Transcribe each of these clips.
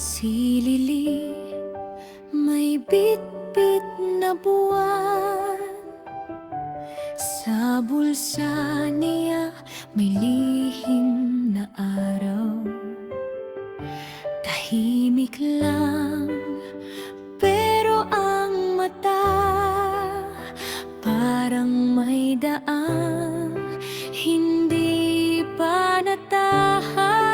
Silili, may bitbit na buwan. Sa bulsa niya may lihim na araw. Tahimik lang, pero ang mata parang may daan, hindi pa natahan.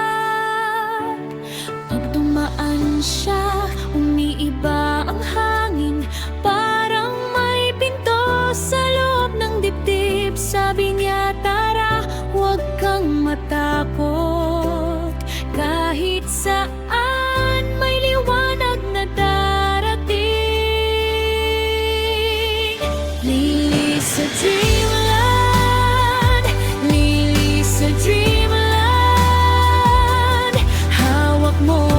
Pag dumaan siya, umiiba ang hangin, parang may pinto sa loob ng dibdib. Sabi niya, tara, huwag kang matakot, kahit saan may liwanag na darating. Lili sa dreamland, lili sa dreamland. Hawak mo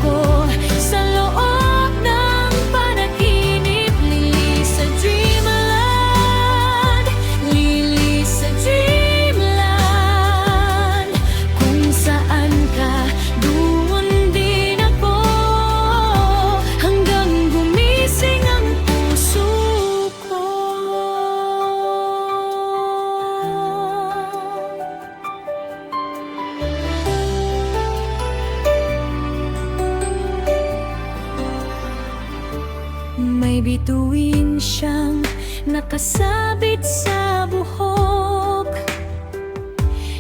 ko sa loob ng panaginip. Lili sa dreamland, lili sa dreamland. Kung saan ka, doon din ako, hanggang gumising ang puso ko. May bituin siyang nakasabit sa buhok,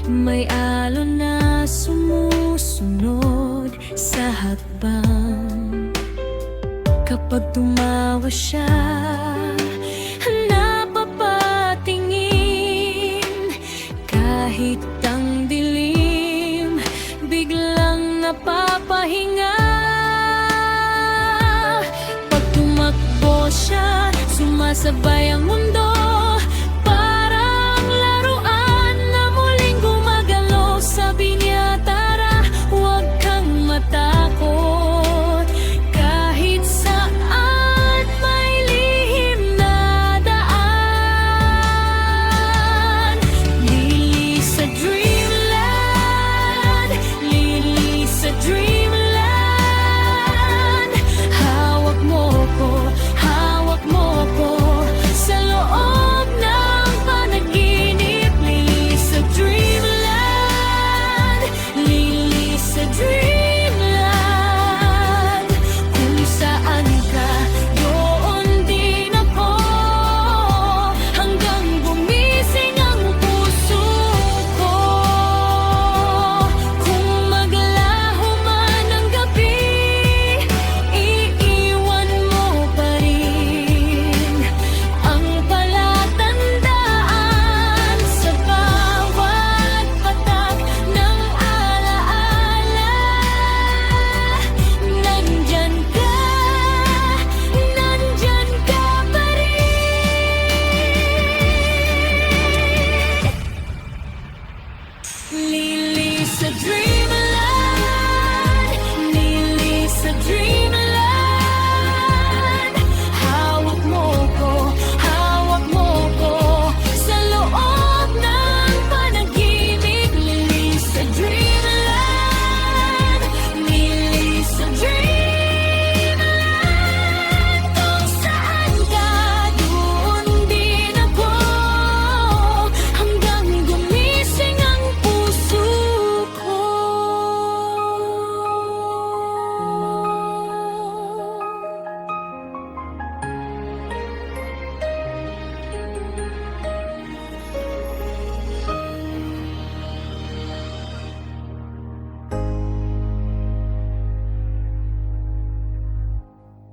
may alon na sumusunod sa hakbang. Kapag tumawa siya, napapatingin, kahit ang dilim biglang napapahinga. Pag tumakbo siya, sumasabay ang mundo.